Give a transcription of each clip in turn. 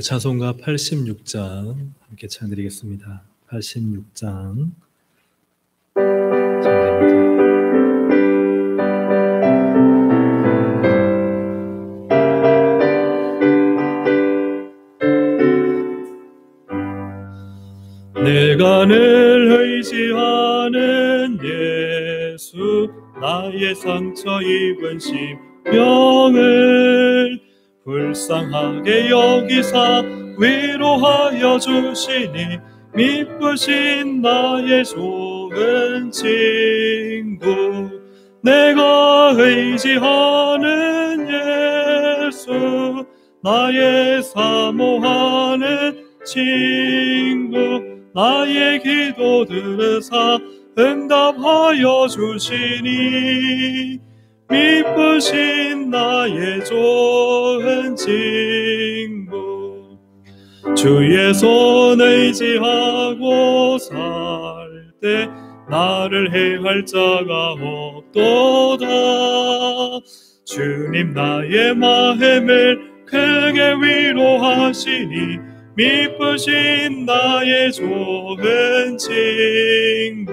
찬송가 86장 함께 찬드리겠습니다. 86장 찬드립니다. 내가 늘 의지하는 예수, 나의 상처 입은 심령을 불쌍하게 여기사 위로하여 주시니 미쁘신 나의 좋은 친구. 내가 의지하는 예수, 나의 사모하는 친구, 나의 기도 들으사 응답하여 주시니 미쁘신 나의 좋은 친구. 주의 손 의지하고 살 때 나를 해할 자가 없도다. 주님 나의 마음을 크게 위로하시니 미쁘신 나의 좋은 친구.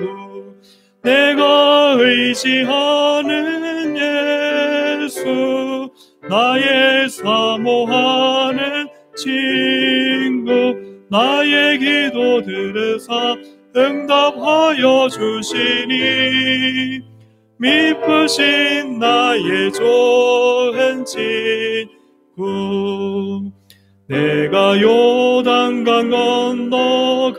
내가 의지하는 예수, 나의 사모하는 친구, 나의 기도 들으사 응답하여 주시니 미쁘신 나의 좋은 친구. 내가 요단강 건너가며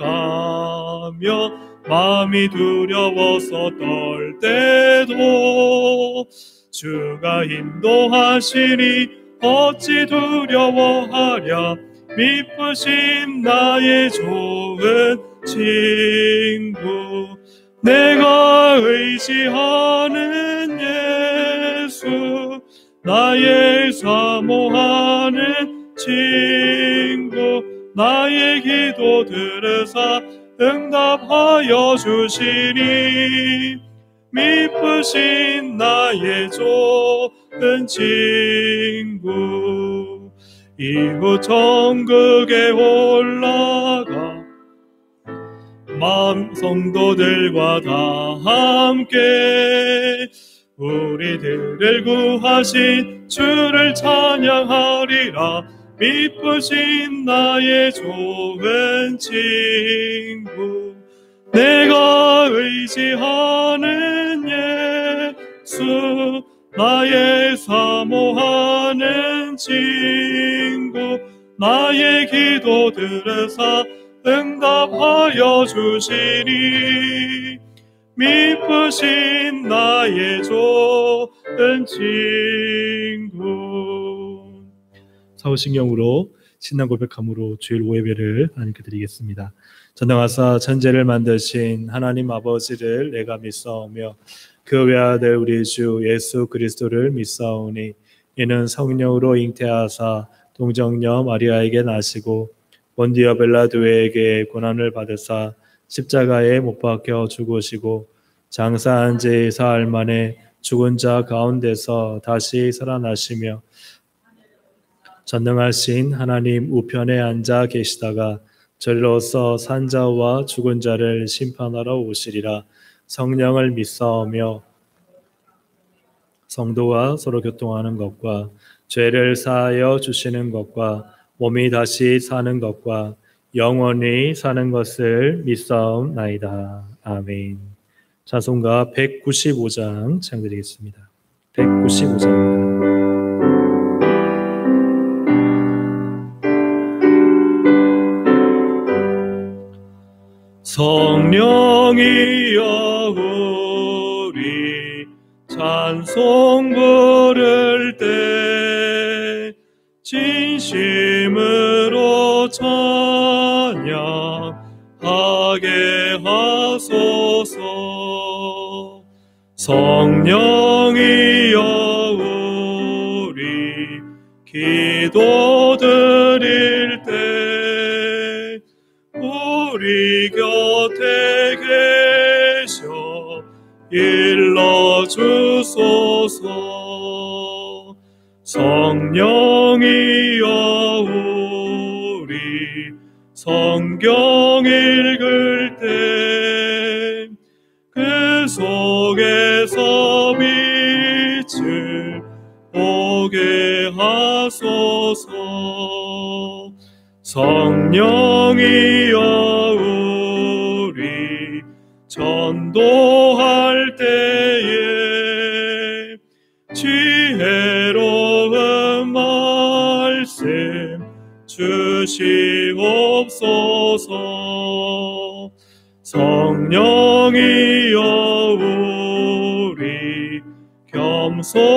마음이 두려워서 떨 때도 주가 인도하시니 어찌 두려워하랴. 미쁘신 나의 좋은 친구. 내가 의지하는 예수, 나의 사모하는 친구, 나의 기도 들으사 응답하여 주시니 미쁘신 나의 좋은 친구. 이후 천국에 올라가 만 성도들과 다 함께 우리들을 구하신 주를 찬양하리라. 미쁘신 나의 좋은 친구, 내가 의지하는 예수, 나의 사모하는 친구, 나의 기도 들으사 응답하여 주시니 미쁘신 나의 좋은 친구. 사후신경으로 신앙 고백함으로 주일 오예배를 하나님께 드리겠습니다. 전능하사 천지를 만드신 하나님 아버지를 내가 믿사오며 그 외아들 우리 주 예수 그리스도를 믿사오니 이는 성령으로 잉태하사 동정녀 마리아에게 나시고 본디오 빌라도에게 고난을 받으사 십자가에 못 박혀 죽으시고 장사한 지 사흘 만에 죽은 자 가운데서 다시 살아나시며 전능하신 하나님 우편에 앉아 계시다가 저리로서 산 자와 죽은 자를 심판하러 오시리라. 성령을 믿사오며 성도와 서로 교통하는 것과 죄를 사하여 주시는 것과 몸이 다시 사는 것과 영원히 사는 것을 믿사옵나이다. 아멘. 찬송가 195장 찬양드리겠습니다. 195장입니다. 성령이여 우리 찬송 부를 때 진심으로 찬양하게 하소서. 성령이여 우리 기도 드릴 때 우리 곁에 계셔 일러주소서. 성령이여 우리 성경 읽을 때 그 속에서 빛을 보게 하소서. 성령이여 우리 전도할 때에 지혜로운 말씀 주시옵소서. 성령이여 우리 겸손해져서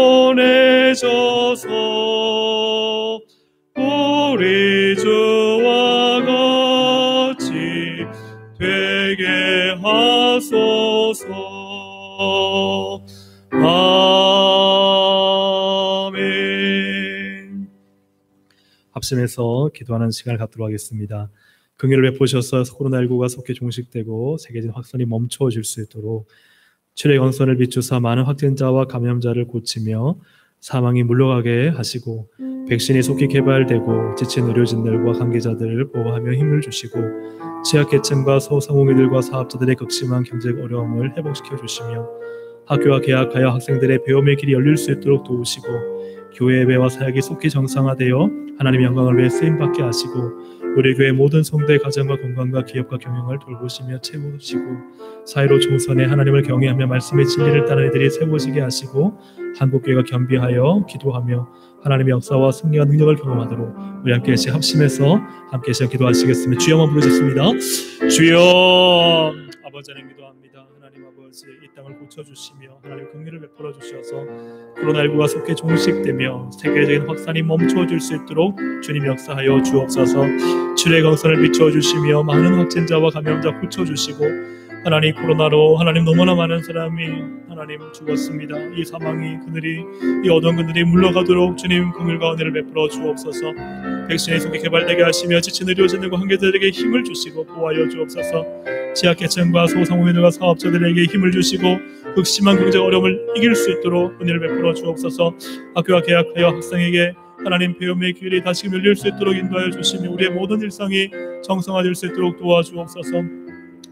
우리 주와 같이 되게 하소서. 아멘. 합심해서 기도하는 시간을 갖도록 하겠습니다. 긍휼을 베푸셔서 코로나19가 속히 종식되고 세계적인 확산이 멈춰질 수 있도록 출의 광선을 비추사 많은 확진자와 감염자를 고치며 사망이 물러가게 하시고 백신이 속히 개발되고 지친 의료진들과 관계자들을 보호하며 힘을 주시고 취약계층과 소상공인들과 사업자들의 극심한 경제적 어려움을 회복시켜 주시며 학교와 개학하여 학생들의 배움의 길이 열릴 수 있도록 도우시고 교회 예배와 사역이 속히 정상화되어 하나님의 영광을 위해 쓰임받게 하시고 우리 교회 모든 성도의 가정과 건강과 기업과 경영을 돌보시며 채우시고 사회로 총선해 하나님을 경외하며 말씀의 진리를 따르는 이들이 세워지게 하시고 한국교회가 겸비하여 기도하며 하나님의 역사와 승리와 능력을 경험하도록 우리 함께 합심해서 함께 기도하시겠습니다. 주여만 부르셨습니다. 주여. 아버지 하나님 기도합니다. 하나님 아버지 이 땅을 고쳐주시며 하나님 긍휼을 베풀어 주셔서 코로나19가 속히 종식되며 세계적인 확산이 멈춰질 수 있도록 주님 역사하여 주옵소서. 주의 광선을 비춰주시며 많은 확진자와 감염자 고쳐주시고 하나님 코로나로 하나님 너무나 많은 사람이 하나님 죽었습니다. 이 사망이 그늘이 이 어두운 그늘이 물러가도록 주님 긍휼과 은혜를 베풀어 주옵소서. 백신이 속히 개발되게 하시며 지친 의료진들과 관계자들에게 힘을 주시고 보호하여 주옵소서. 취약계층과 소상공인들과 사업자들에게 힘을 주시고 극심한 경제 어려움을 이길 수 있도록 은혜를 베풀어 주옵소서. 학교와 개학하여 학생에게 하나님 배움의 길이 다시 열릴 수 있도록 인도하여 주시며 우리의 모든 일상이 정상화될 수 있도록 도와주옵소서.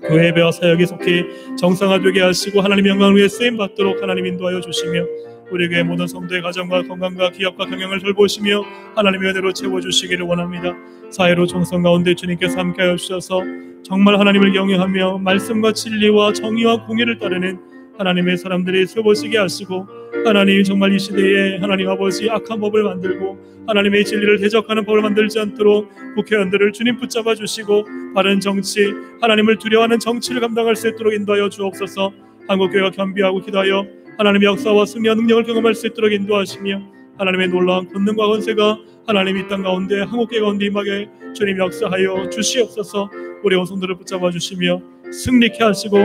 교회 예배와 사역에 속히 정상화되게 하시고 하나님의 영광을 위해 쓰임받도록 하나님 인도하여 주시며 우리 교회 모든 성도의 가정과 건강과 기업과 경영을 돌보시며 하나님의 은혜로 채워주시기를 원합니다. 사회로 총성 가운데 주님께서 함께하여 주셔서 정말 하나님을 경외하며 말씀과 진리와 정의와 공의를 따르는 하나님의 사람들이 세워지게 하시고 하나님이 정말 이 시대에 하나님 아버지 악한 법을 만들고 하나님의 진리를 대적하는 법을 만들지 않도록 국회의원들을 주님 붙잡아 주시고 바른 정치, 하나님을 두려워하는 정치를 감당할 수 있도록 인도하여 주옵소서. 한국교회가 겸비하고 기도하여 하나님의 역사와 승리와 능력을 경험할 수 있도록 인도하시며 하나님의 놀라운 권능과 권세가 하나님 이 땅 가운데 한국교회 가운데 임하게 주님 역사하여 주시옵소서. 우리 원성들을 붙잡아 주시며 승리케 하시고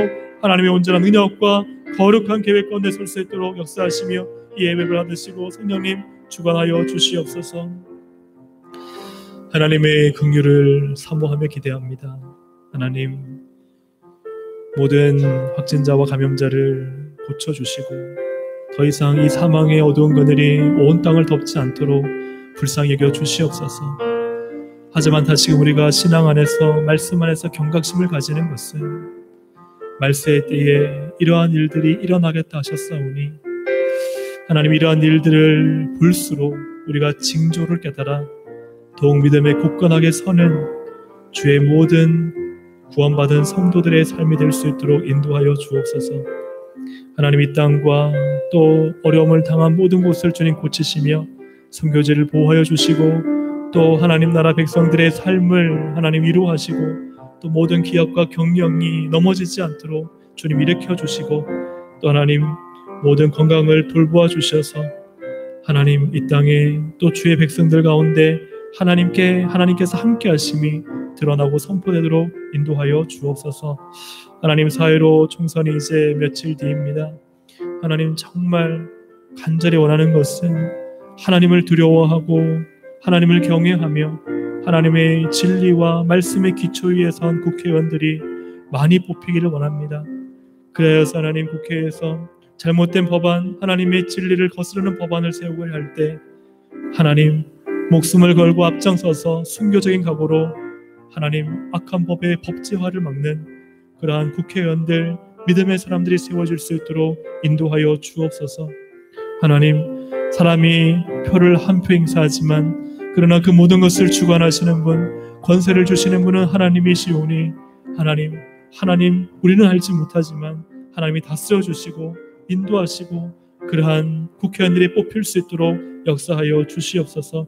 하나님의 온전한 능력과 거룩한 계획 가운데 설 수 있도록 역사하시며 이 예배를 받으시고 성령님 주관하여 주시옵소서. 하나님의 긍휼을 사모하며 기대합니다. 하나님 모든 확진자와 감염자를 고쳐주시고 더 이상 이 사망의 어두운 그늘이 온 땅을 덮지 않도록 불쌍히 여겨 주시옵소서. 하지만 다시금 우리가 신앙 안에서 말씀 안에서 경각심을 가지는 것은 말세의 때에 이러한 일들이 일어나겠다 하셨사오니 하나님 이러한 일들을 볼수록 우리가 징조를 깨달아 더욱 믿음에 굳건하게 서는 주의 모든 구원받은 성도들의 삶이 될 수 있도록 인도하여 주옵소서. 하나님 이 땅과 또 어려움을 당한 모든 곳을 주님 고치시며 선교지를 보호하여 주시고 또 하나님 나라 백성들의 삶을 하나님 위로하시고 또 모든 기업과 경영이 넘어지지 않도록 주님 일으켜 주시고 또 하나님 모든 건강을 돌보아 주셔서 하나님 이 땅에 또 주의 백성들 가운데 하나님께서 함께 하심이 드러나고 선포되도록 인도하여 주옵소서. 하나님 사회로 총선이 이제 며칠 뒤입니다. 하나님 정말 간절히 원하는 것은 하나님을 두려워하고 하나님을 경외하며 하나님의 진리와 말씀의 기초 위에 선 국회의원들이 많이 뽑히기를 원합니다. 그래서 하나님 국회에서 잘못된 법안, 하나님의 진리를 거스르는 법안을 세우고 할 때 하나님 목숨을 걸고 앞장서서 순교적인 각오로 하나님 악한 법의 법제화를 막는 그러한 국회의원들, 믿음의 사람들이 세워질 수 있도록 인도하여 주옵소서. 하나님 사람이 표를 한 표 행사하지만 그러나 그 모든 것을 주관하시는 분, 권세를 주시는 분은 하나님이시오니 하나님 우리는 알지 못하지만 하나님이 다스려 주시고 인도하시고 그러한 국회의원들이 뽑힐 수 있도록 역사하여 주시옵소서.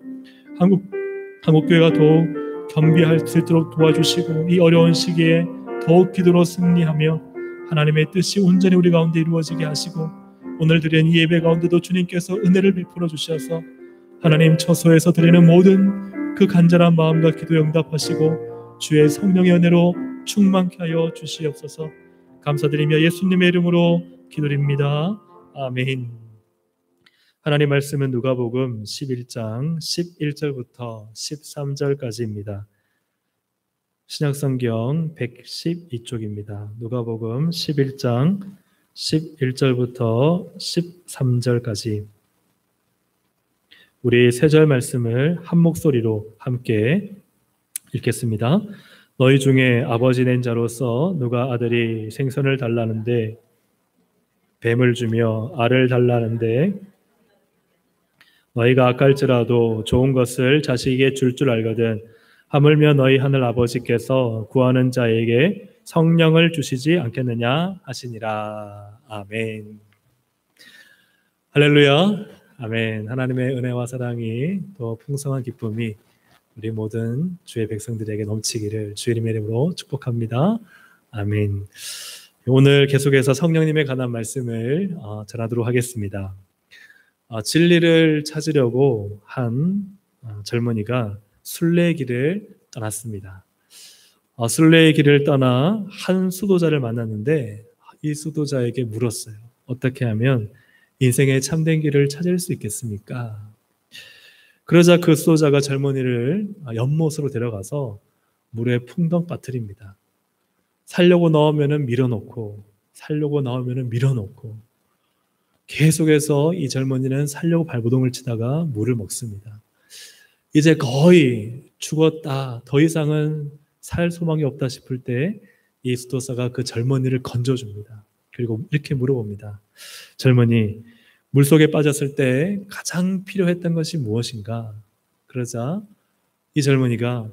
한국교회가 더욱 겸비할 수 있도록 도와주시고 이 어려운 시기에 더욱 기도로 승리하며 하나님의 뜻이 온전히 우리 가운데 이루어지게 하시고 오늘 드린 이 예배 가운데도 주님께서 은혜를 베풀어 주셔서 하나님 처소에서 드리는 모든 그 간절한 마음과 기도 응답하시고 주의 성령의 은혜로 충만케 하여 주시옵소서. 감사드리며 예수님의 이름으로 기도드립니다. 아멘. 하나님 말씀은 누가복음 11장 11절부터 13절까지입니다. 신약성경 112쪽입니다. 누가복음 11장 11절부터 13절까지 우리 세 절 말씀을 한 목소리로 함께 읽겠습니다. 너희 중에 아버지 낸 자로서 누가 아들이 생선을 달라는데 뱀을 주며 알을 달라는데 너희가 아까울지라도 좋은 것을 자식에게 줄 알거든 하물며 너희 하늘 아버지께서 구하는 자에게 성령을 주시지 않겠느냐 하시니라. 아멘. 할렐루야. 아멘. 하나님의 은혜와 사랑이 또 풍성한 기쁨이 우리 모든 주의 백성들에게 넘치기를 주의 이름으로 축복합니다. 아멘. 오늘 계속해서 성령님에 관한 말씀을 전하도록 하겠습니다. 진리를 찾으려고 한 젊은이가 순례의 길을 떠났습니다. 순례의 길을 떠나 한 수도자를 만났는데 이 수도자에게 물었어요. 어떻게 하면 인생의 참된 길을 찾을 수 있겠습니까? 그러자 그 수도자가 젊은이를 연못으로 데려가서 물에 풍덩 빠뜨립니다. 살려고 넣으면 밀어놓고 살려고 넣으면 밀어놓고 계속해서 이 젊은이는 살려고 발버둥을 치다가 물을 먹습니다. 이제 거의 죽었다, 더 이상은 살 소망이 없다 싶을 때 이 수도사가 그 젊은이를 건져줍니다. 그리고 이렇게 물어봅니다. 젊은이, 물속에 빠졌을 때 가장 필요했던 것이 무엇인가? 그러자 이 젊은이가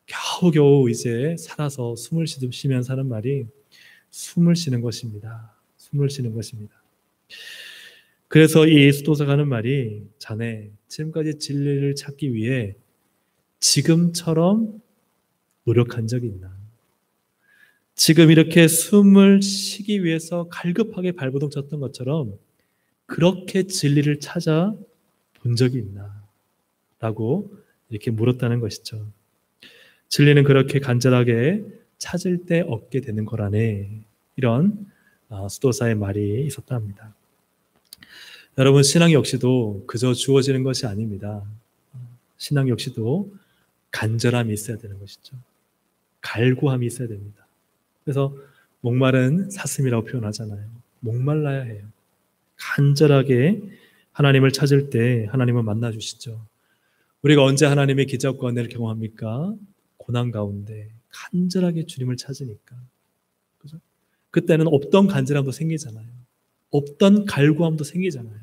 겨우겨우 이제 살아서 숨을 쉬면서 하는 말이 숨을 쉬는 것입니다. 숨을 쉬는 것입니다. 그래서 이 수도사가 하는 말이, 자네 지금까지 진리를 찾기 위해 지금처럼 노력한 적이 있나? 지금 이렇게 숨을 쉬기 위해서 갈급하게 발버둥 쳤던 것처럼 그렇게 진리를 찾아 본 적이 있나? 라고 이렇게 물었다는 것이죠. 진리는 그렇게 간절하게 찾을 때 얻게 되는 거라네. 이런 수도사의 말이 있었다 합니다. 여러분, 신앙 역시도 그저 주어지는 것이 아닙니다. 신앙 역시도 간절함이 있어야 되는 것이죠. 갈구함이 있어야 됩니다. 그래서 목마른 사슴이라고 표현하잖아요. 목말라야 해요. 간절하게 하나님을 찾을 때 하나님은 만나주시죠. 우리가 언제 하나님의 기적과 은혜를 경험합니까? 고난 가운데 간절하게 주님을 찾으니까. 그죠? 그때는 없던 간절함도 생기잖아요. 없던 갈구함도 생기잖아요.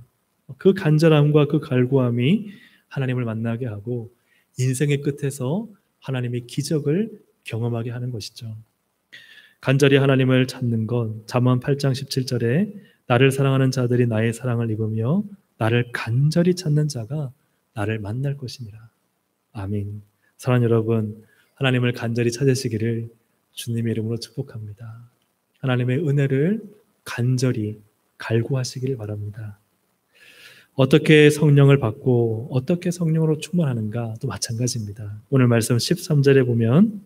그 간절함과 그 갈구함이 하나님을 만나게 하고 인생의 끝에서 하나님의 기적을 경험하게 하는 것이죠. 간절히 하나님을 찾는 건 잠언 8장 17절에 나를 사랑하는 자들이 나의 사랑을 입으며 나를 간절히 찾는 자가 나를 만날 것이니라. 아멘. 사랑하는 여러분, 하나님을 간절히 찾으시기를 주님의 이름으로 축복합니다. 하나님의 은혜를 간절히 갈구하시기를 바랍니다. 어떻게 성령을 받고 어떻게 성령으로 충만하는가 또 마찬가지입니다. 오늘 말씀 13절에 보면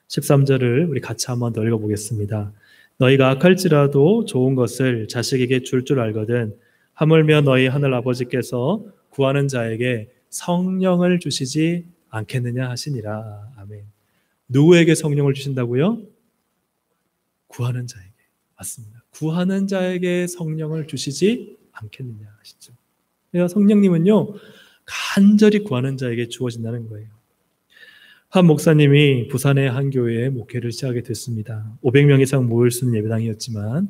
13절을 우리 같이 한번 더 읽어보겠습니다. 너희가 악할지라도 좋은 것을 자식에게 줄 알거든 하물며 너희 하늘 아버지께서 구하는 자에게 성령을 주시지 않겠느냐 하시니라. 아멘. 누구에게 성령을 주신다고요? 구하는 자에게. 맞습니다. 구하는 자에게 성령을 주시지 않겠느냐 하시죠. 그래서 성령님은요, 간절히 구하는 자에게 주어진다는 거예요. 한 목사님이 부산의 한 교회에 목회를 시작하게 됐습니다. 500명 이상 모일 수 있는 예배당이었지만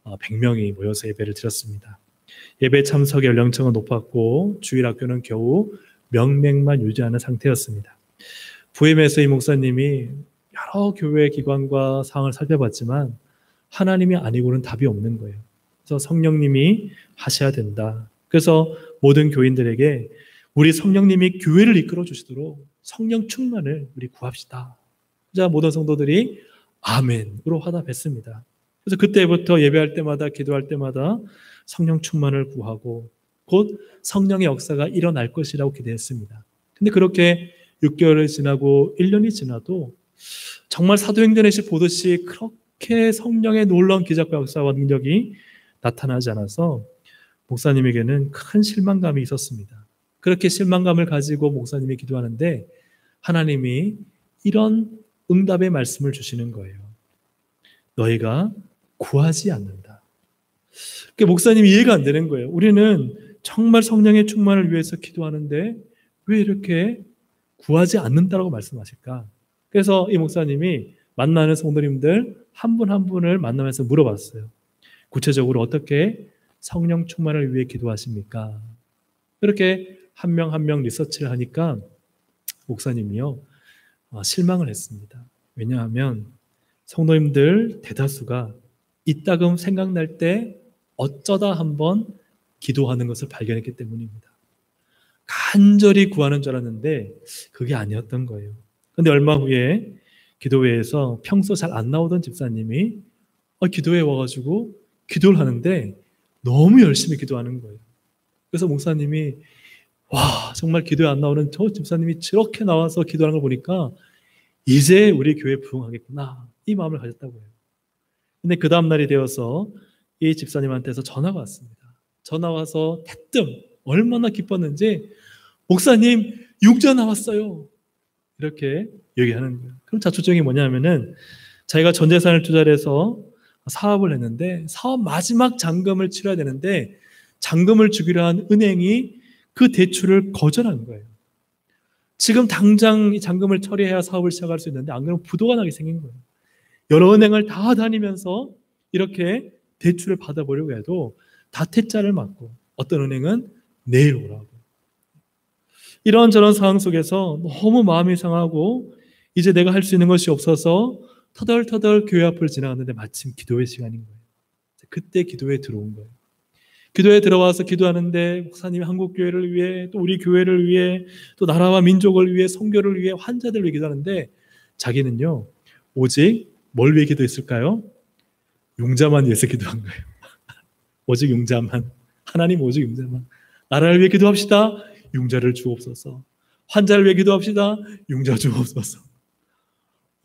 100명이 모여서 예배를 드렸습니다. 예배 참석 연령층은 높았고 주일학교는 겨우 명맥만 유지하는 상태였습니다. 부임해서 이 목사님이 여러 교회 기관과 상황을 살펴봤지만 하나님이 아니고는 답이 없는 거예요. 그래서 성령님이 하셔야 된다. 그래서 모든 교인들에게 우리 성령님이 교회를 이끌어 주시도록 성령 충만을 우리 구합시다. 자, 모든 성도들이 아멘으로 화답했습니다. 그래서 그때부터 예배할 때마다 기도할 때마다 성령 충만을 구하고 곧 성령의 역사가 일어날 것이라고 기대했습니다. 근데 그렇게 6개월이 지나고 1년이 지나도 정말 사도행전에 보듯이 그렇게 성령의 놀라운 기적과 역사와 능력이 나타나지 않아서 목사님에게는 큰 실망감이 있었습니다. 그렇게 실망감을 가지고 목사님이 기도하는데 하나님이 이런 응답의 말씀을 주시는 거예요. 너희가 구하지 않는다. 목사님이 이해가 안 되는 거예요. 우리는 정말 성령의 충만을 위해서 기도하는데 왜 이렇게 구하지 않는다라고 말씀하실까? 그래서 이 목사님이 만나는 성도님들 한 분 한 분을 만나면서 물어봤어요. 구체적으로 어떻게 성령 충만을 위해 기도하십니까? 그렇게 한 명 한 명 리서치를 하니까 목사님이요 실망을 했습니다. 왜냐하면 성도님들 대다수가 이따금 생각날 때 어쩌다 한번 기도하는 것을 발견했기 때문입니다. 간절히 구하는 줄 알았는데 그게 아니었던 거예요. 그런데 얼마 후에 기도회에서 평소 잘 안 나오던 집사님이 기도회에 와가지고 기도를 하는데 너무 열심히 기도하는 거예요. 그래서 목사님이 와, 정말 기도에 안 나오는 저 집사님이 저렇게 나와서 기도하는 걸 보니까 이제 우리 교회 부흥하겠구나 이 마음을 가졌다고 해요. 근데 그 다음 날이 되어서 이 집사님한테서 전화가 왔습니다. 전화 와서 대뜸 얼마나 기뻤는지 목사님 육자 나왔어요. 이렇게 얘기하는 거예요. 그럼 자초점이 뭐냐면은 자기가 전 재산을 투자를 해서 사업을 했는데 사업 마지막 잔금을 치러야 되는데 잔금을 주기로 한 은행이 그 대출을 거절한 거예요. 지금 당장 이 잔금을 처리해야 사업을 시작할 수 있는데 안 그러면 부도가 나게 생긴 거예요. 여러 은행을 다 다니면서 이렇게 대출을 받아보려고 해도 다 퇴짜를 맞고 어떤 은행은 내일 오라고. 이런저런 상황 속에서 너무 마음이 상하고 이제 내가 할 수 있는 것이 없어서 터덜터덜 교회 앞을 지나갔는데 마침 기도의 시간인 거예요. 그때 기도에 들어온 거예요. 기도에 들어와서 기도하는데 목사님이 한국교회를 위해 또 우리 교회를 위해 또 나라와 민족을 위해 선교를 위해 환자들을 위해 기도하는데 자기는요 오직 뭘 위해 기도했을까요? 용자만 위해서 기도한 거예요. 오직 용자만. 하나님 오직 용자만. 나라를 위해 기도합시다. 용자를 주옵소서. 환자를 위해 기도합시다. 용자 주옵소서.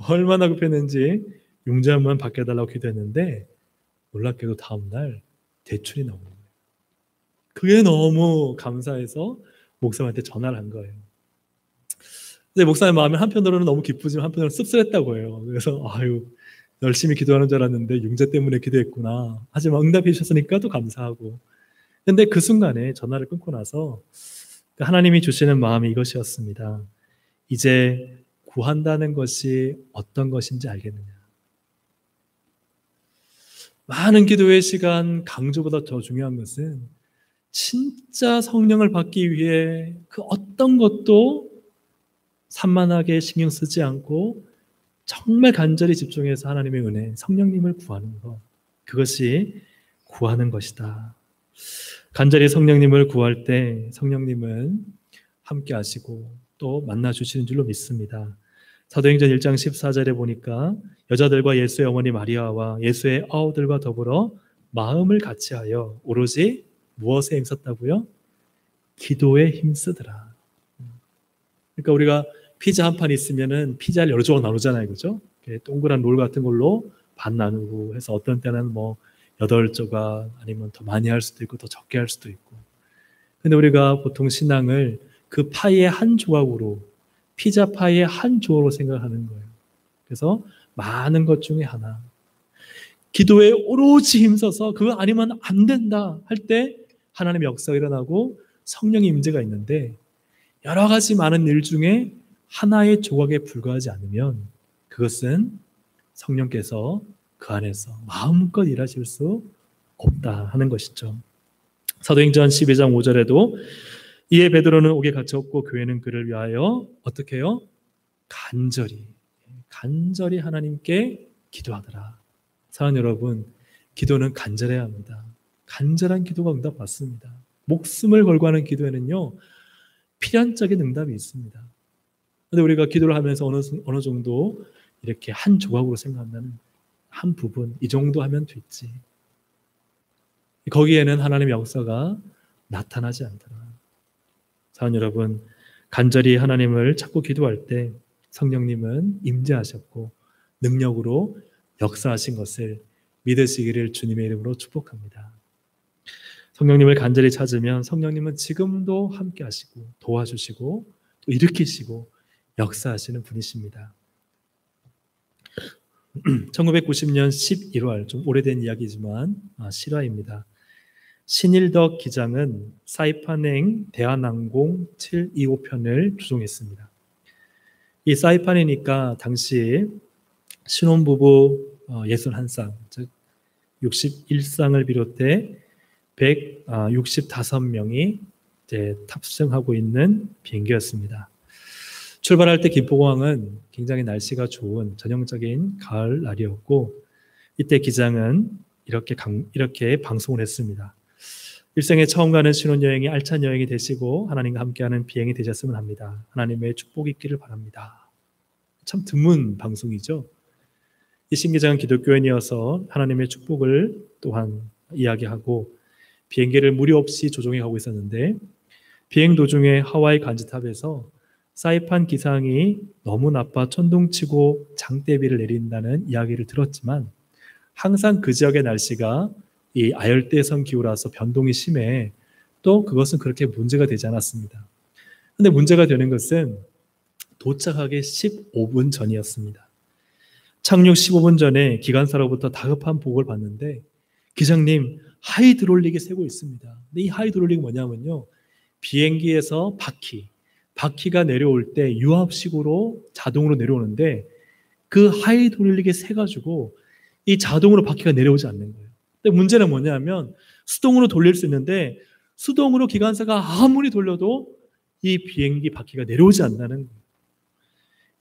얼마나 급했는지 용자만 바뀌어달라고 기도했는데 놀랍게도 다음날 대출이 나오는 거예요. 그게 너무 감사해서 목사님한테 전화를 한 거예요. 근데 목사님 마음이 한편으로는 너무 기쁘지만 한편으로는 씁쓸했다고 해요. 그래서 아유 열심히 기도하는 줄 알았는데 용자 때문에 기도했구나. 하지만 응답해 주셨으니까 또 감사하고. 근데 그 순간에 전화를 끊고 나서 하나님이 주시는 마음이 이것이었습니다. 이제 구한다는 것이 어떤 것인지 알겠느냐. 많은 기도의 시간 강조보다 더 중요한 것은 진짜 성령을 받기 위해 그 어떤 것도 산만하게 신경 쓰지 않고 정말 간절히 집중해서 하나님의 은혜, 성령님을 구하는 것. 그것이 구하는 것이다. 간절히 성령님을 구할 때 성령님은 함께 하시고 또 만나 주시는 줄로 믿습니다. 사도행전 1장 14절에 보니까 여자들과 예수의 어머니 마리아와 예수의 아우들과 더불어 마음을 같이하여 오로지 무엇에 힘썼다고요? 기도에 힘쓰더라. 그러니까 우리가 피자 한 판 있으면은 피자를 여러 조각 나누잖아요, 그죠? 동그란 롤 같은 걸로 반 나누고 해서 어떤 때는 뭐 8조각 아니면 더 많이 할 수도 있고 더 적게 할 수도 있고. 근데 우리가 보통 신앙을 그 파이의 한 조각으로 피자 파이의 한 조각으로 생각하는 거예요. 그래서 많은 것 중에 하나. 기도에 오로지 힘써서 그거 아니면 안 된다 할 때 하나님의 역사가 일어나고 성령의 임재가 있는데 여러 가지 많은 일 중에 하나의 조각에 불과하지 않으면 그것은 성령께서 그 안에서 마음껏 일하실 수 없다 하는 것이죠. 사도행전 12장 5절에도 이에 베드로는 옥에 갇혔고 교회는 그를 위하여 어떻게 해요? 간절히 하나님께 기도하더라. 사랑하는 여러분, 기도는 간절해야 합니다. 간절한 기도가 응답받습니다. 목숨을 걸고 하는 기도에는요 필연적인 응답이 있습니다. 그런데 우리가 기도를 하면서 어느 정도 이렇게 한 조각으로 생각한다는 한 부분, 이 정도 하면 됐지. 거기에는 하나님의 역사가 나타나지 않더라. 사랑하는 여러분, 간절히 하나님을 찾고 기도할 때 성령님은 임재하셨고 능력으로 역사하신 것을 믿으시기를 주님의 이름으로 축복합니다. 성령님을 간절히 찾으면 성령님은 지금도 함께 하시고 도와주시고 또 일으키시고 역사하시는 분이십니다. 1990년 11월, 좀 오래된 이야기지만 실화입니다. 신일덕 기장은 사이판행 대한항공 725편을 조종했습니다. 이 사이판이니까 당시 신혼부부 61쌍, 즉 61쌍을 비롯해 165명이 이제 탑승하고 있는 비행기였습니다. 출발할 때 김포공항은 굉장히 날씨가 좋은 전형적인 가을 날이었고 이때 기장은 이렇게 방송을 했습니다. 일생에 처음 가는 신혼여행이 알찬 여행이 되시고 하나님과 함께하는 비행이 되셨으면 합니다. 하나님의 축복이 있기를 바랍니다. 참 드문 방송이죠. 이 신 기장은 기독교인이어서 하나님의 축복을 또한 이야기하고 비행기를 무리 없이 조종해 가고 있었는데 비행 도중에 하와이 간지탑에서 사이판 기상이 너무 나빠 천둥치고 장대비를 내린다는 이야기를 들었지만 항상 그 지역의 날씨가 이 아열대성 기후라서 변동이 심해 또 그것은 그렇게 문제가 되지 않았습니다. 그런데 문제가 되는 것은 도착하기 15분 전이었습니다. 착륙 15분 전에 기관사로부터 다급한 보고를 받는데 기장님 하이드롤릭이 새고 있습니다. 근데 이 하이드롤릭이 뭐냐면요 비행기에서 바퀴 바퀴가 내려올 때 유압식으로 자동으로 내려오는데 그 하이드롤릭에 새가지고 이 자동으로 바퀴가 내려오지 않는 거예요. 근데 문제는 뭐냐면 수동으로 돌릴 수 있는데 수동으로 기관사가 아무리 돌려도 이 비행기 바퀴가 내려오지 않는다는 거예요.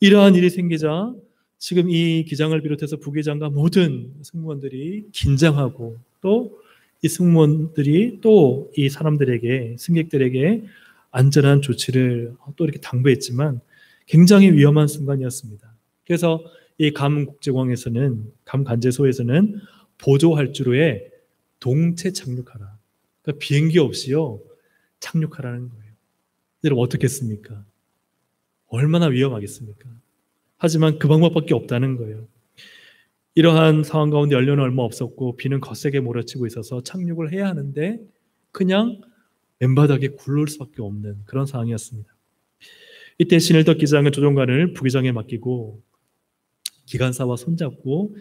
이러한 일이 생기자 지금 이 기장을 비롯해서 부기장과 모든 승무원들이 긴장하고 또 이 승무원들이 또 이 사람들에게 승객들에게 안전한 조치를 또 이렇게 당부했지만 굉장히 위험한 순간이었습니다. 그래서 이 괌 국제공항에서는 괌 관제소에서는 보조 활주로에 동체 착륙하라. 그러니까 비행기 없이요 착륙하라는 거예요. 여러분 어떻게 했습니까? 얼마나 위험하겠습니까? 하지만 그 방법밖에 없다는 거예요. 이러한 상황 가운데 연료는 얼마 없었고 비는 거세게 몰아치고 있어서 착륙을 해야 하는데 그냥 맨바닥에 굴러올 수밖에 없는 그런 상황이었습니다. 이때 신일덕 기장은 조종관을 부기장에 맡기고 기관사와 손잡고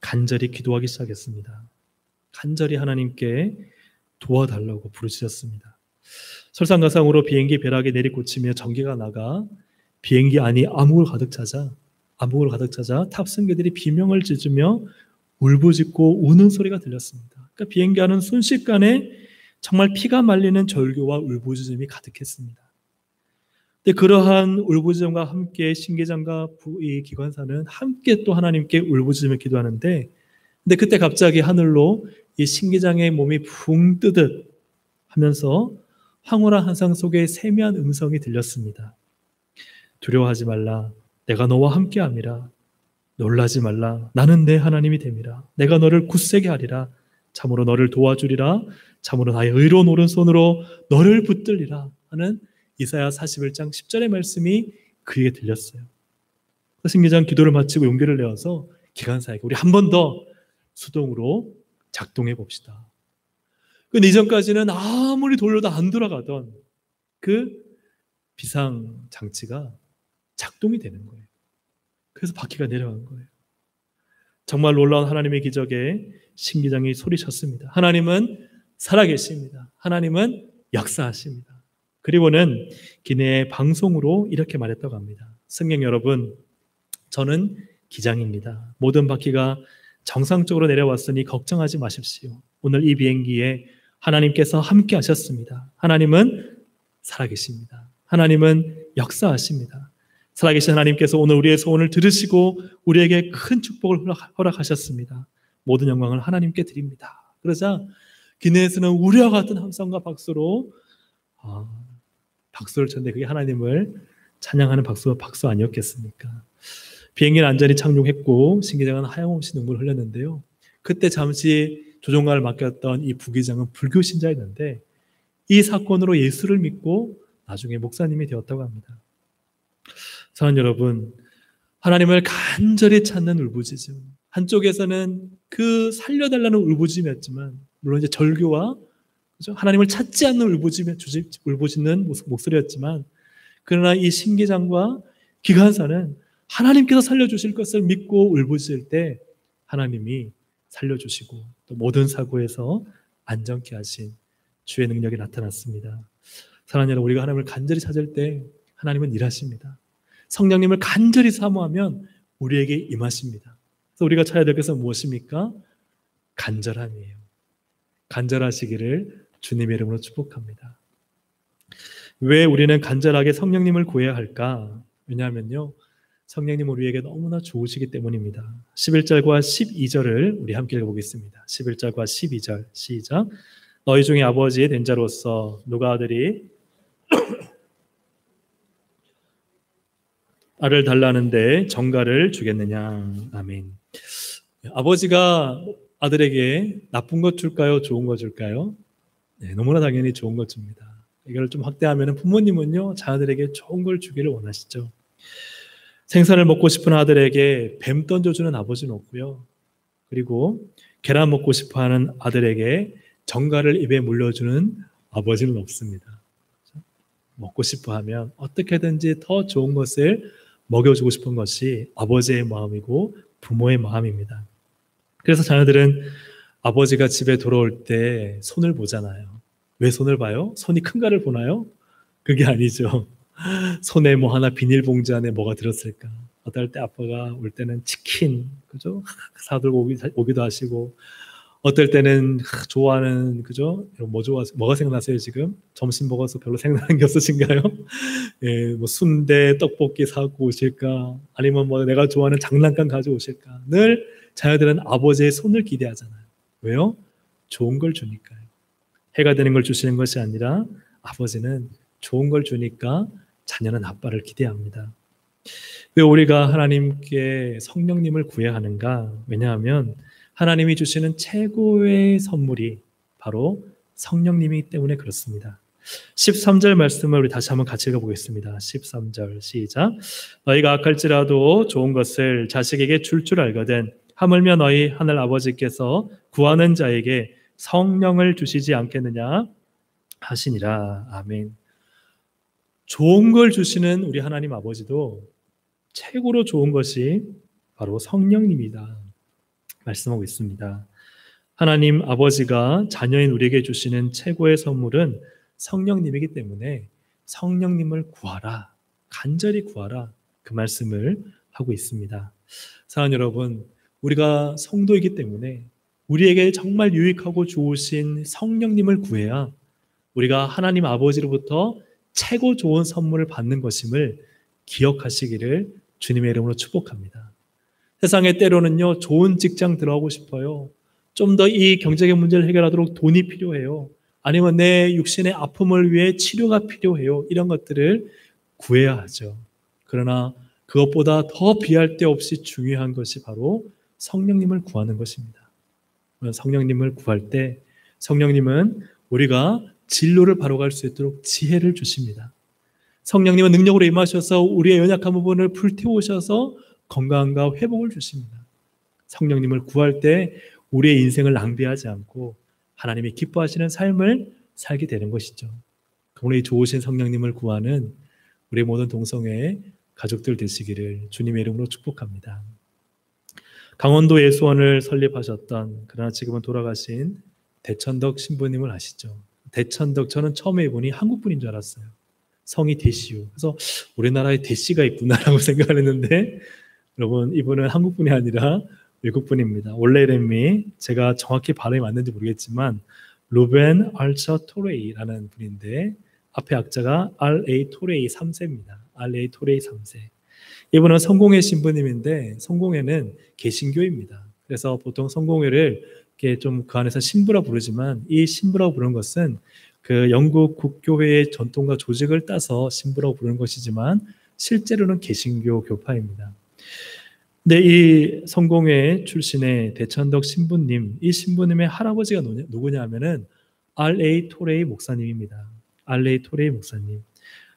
간절히 기도하기 시작했습니다. 간절히 하나님께 도와달라고 부르짖었습니다. 설상가상으로 비행기 벼락에 내리꽂히며 전기가 나가 비행기 안이 암흑을 가득 차자 탑승객들이 비명을 짖으며 울부짖고 우는 소리가 들렸습니다. 그러니까 비행기 안은 순식간에 정말 피가 말리는 절규와 울부짖음이 가득했습니다. 근데 그러한 울부짖음과 함께 신기장과 이 기관사는 함께 또 하나님께 울부짖으며 기도하는데 근데 그때 갑자기 하늘로 이 신기장의 몸이 붕 뜨듯 하면서 황홀한 환상 속에 세미한 음성이 들렸습니다. 두려워하지 말라. 내가 너와 함께함이라. 놀라지 말라. 나는 내 하나님이 됨이라. 내가 너를 굳세게 하리라. 참으로 너를 도와주리라. 참으로 나의 의로운 오른손으로 너를 붙들리라 하는 이사야 41장 10절의 말씀이 그에게 들렸어요. 신기장 기도를 마치고 용기를 내어서 기관사에게 우리 한 번 더 수동으로 작동해 봅시다. 그 이전까지는 아무리 돌려도 안 돌아가던 그 비상 장치가 작동이 되는 거예요. 그래서 바퀴가 내려간 거예요. 정말 놀라운 하나님의 기적에 신기장이 소리쳤습니다. 하나님은 살아계십니다. 하나님은 역사하십니다. 그리고는 기내의 방송으로 이렇게 말했다고 합니다. 승객 여러분, 저는 기장입니다. 모든 바퀴가 정상적으로 내려왔으니 걱정하지 마십시오. 오늘 이 비행기에 하나님께서 함께 하셨습니다. 하나님은 살아계십니다. 하나님은 역사하십니다. 살아계신 하나님께서 오늘 우리의 소원을 들으시고 우리에게 큰 축복을 허락하셨습니다. 모든 영광을 하나님께 드립니다. 그러자 기내에서는 우리와 같은 함성과 박수로 박수를 쳤는데 그게 하나님을 찬양하는 박수 아니었겠습니까? 비행기는 안전히 착륙했고 신기장은 하염없이 눈물을 흘렸는데요. 그때 잠시 조종관을 맡겼던 이 부기장은 불교 신자였는데 이 사건으로 예수를 믿고 나중에 목사님이 되었다고 합니다. 사랑하는 여러분, 하나님을 간절히 찾는 울부짖음, 한쪽에서는 그 살려달라는 울부짖음이었지만 물론 이제 절규와 하나님을 찾지 않는 울부짖는 목소리였지만 그러나 이 신기장과 기관사는 하나님께서 살려주실 것을 믿고 울부짖을 때 하나님이 살려주시고 또 모든 사고에서 안전케 하신 주의 능력이 나타났습니다. 사랑하는 여러분, 우리가 하나님을 간절히 찾을 때 하나님은 일하십니다. 성령님을 간절히 사모하면 우리에게 임하십니다. 그래서 우리가 찾아야 될 것은 무엇입니까? 간절함이에요. 간절하시기를 주님의 이름으로 축복합니다. 왜 우리는 간절하게 성령님을 구해야 할까? 왜냐하면요, 성령님 우리에게 너무나 좋으시기 때문입니다. 11절과 12절을 우리 함께 읽어보겠습니다. 11절과 12절 시작. 너희 중에 아버지의 된 자로서 누가 아들이 알을 달라는데 정가를 주겠느냐. 아멘. 아버지가 아들에게 나쁜 것 줄까요? 좋은 것 줄까요? 네, 너무나 당연히 좋은 것 줍니다. 이걸 좀 확대하면 부모님은요, 자녀들에게 좋은 걸 주기를 원하시죠. 생선을 먹고 싶은 아들에게 뱀 던져주는 아버지는 없고요. 그리고 계란 먹고 싶어하는 아들에게 정갈을 입에 물려주는 아버지는 없습니다. 먹고 싶어하면 어떻게든지 더 좋은 것을 먹여주고 싶은 것이 아버지의 마음이고 부모의 마음입니다. 그래서 자녀들은 아버지가 집에 돌아올 때 손을 보잖아요. 왜 손을 봐요? 손이 큰가를 보나요? 그게 아니죠. 손에 뭐 하나 비닐봉지 안에 뭐가 들었을까? 어떨 때 아빠가 올 때는 치킨, 그죠? 사들고 오기도 하시고, 어떨 때는 좋아하는, 그죠? 뭐가 생각나세요, 지금? 점심 먹어서 별로 생각나는 게 없으신가요? 예, 뭐 순대, 떡볶이 사고 오실까? 아니면 뭐 내가 좋아하는 장난감 가져오실까? 늘 자녀들은 아버지의 손을 기대하잖아요. 왜요? 좋은 걸 주니까요. 해가 되는 걸 주시는 것이 아니라 아버지는 좋은 걸 주니까 자녀는 아빠를 기대합니다. 왜 우리가 하나님께 성령님을 구해야 하는가? 왜냐하면 하나님이 주시는 최고의 선물이 바로 성령님이기 때문에 그렇습니다. 13절 말씀을 우리 다시 한번 같이 읽어보겠습니다. 13절 시작. 너희가 악할지라도 좋은 것을 자식에게 줄 알거든 하물며 너희 하늘 아버지께서 구하는 자에게 성령을 주시지 않겠느냐 하시니라. 아멘. 좋은 걸 주시는 우리 하나님 아버지도 최고로 좋은 것이 바로 성령님이다 말씀하고 있습니다. 하나님 아버지가 자녀인 우리에게 주시는 최고의 선물은 성령님이기 때문에 성령님을 구하라, 간절히 구하라, 그 말씀을 하고 있습니다. 사랑하는 여러분, 우리가 성도이기 때문에 우리에게 정말 유익하고 좋으신 성령님을 구해야 우리가 하나님 아버지로부터 최고 좋은 선물을 받는 것임을 기억하시기를 주님의 이름으로 축복합니다. 세상에 때로는요, 좋은 직장 들어가고 싶어요. 좀 더 이 경제적 문제를 해결하도록 돈이 필요해요. 아니면 내 육신의 아픔을 위해 치료가 필요해요. 이런 것들을 구해야 하죠. 그러나 그것보다 더 비할 데 없이 중요한 것이 바로 성령님을 구하는 것입니다. 성령님을 구할 때 성령님은 우리가 진로를 바로 갈 수 있도록 지혜를 주십니다. 성령님은 능력으로 임하셔서 우리의 연약한 부분을 불태우셔서 건강과 회복을 주십니다. 성령님을 구할 때 우리의 인생을 낭비하지 않고 하나님이 기뻐하시는 삶을 살게 되는 것이죠. 오늘 이 좋으신 성령님을 구하는 우리 모든 동성애 가족들 되시기를 주님의 이름으로 축복합니다. 강원도 예수원을 설립하셨던 그러나 지금은 돌아가신 대천덕 신부님을 아시죠? 대천덕, 저는 처음에 이분이 한국분인 줄 알았어요. 성이 대시우. 그래서 우리나라에 대시가 있구나라고 생각을 했는데 여러분, 이분은 한국분이 아니라 외국분입니다. 원래 이름이 제가 정확히 발음이 맞는지 모르겠지만 루벤 알처 토레이라는 분인데 앞에 악자가 R.A. 토레이 3세입니다. R.A. 토레이 3세. 이분은 성공회 신부님인데 성공회는 개신교입니다. 그래서 보통 성공회를 이렇게 좀 그 안에서 신부라 부르지만 이 신부라고 부르는 것은 그 영국 국교회의 전통과 조직을 따서 신부라고 부르는 것이지만 실제로는 개신교 교파입니다. 근데 이 성공회 출신의 대천덕 신부님, 이 신부님의 할아버지가 누구냐 하면은 R.A. 토레이 목사님입니다. R.A. 토레이 목사님.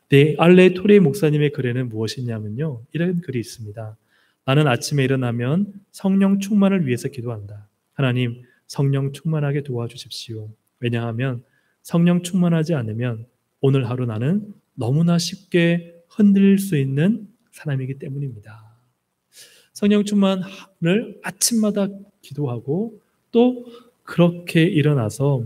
네, R.A. 토레이 목사님의 글에는 무엇이냐면요. 이런 글이 있습니다. 나는 아침에 일어나면 성령 충만을 위해서 기도한다. 하나님, 성령 충만하게 도와주십시오. 왜냐하면 성령 충만하지 않으면 오늘 하루 나는 너무나 쉽게 흔들릴 수 있는 사람이기 때문입니다. 성령 충만을 아침마다 기도하고 또 그렇게 일어나서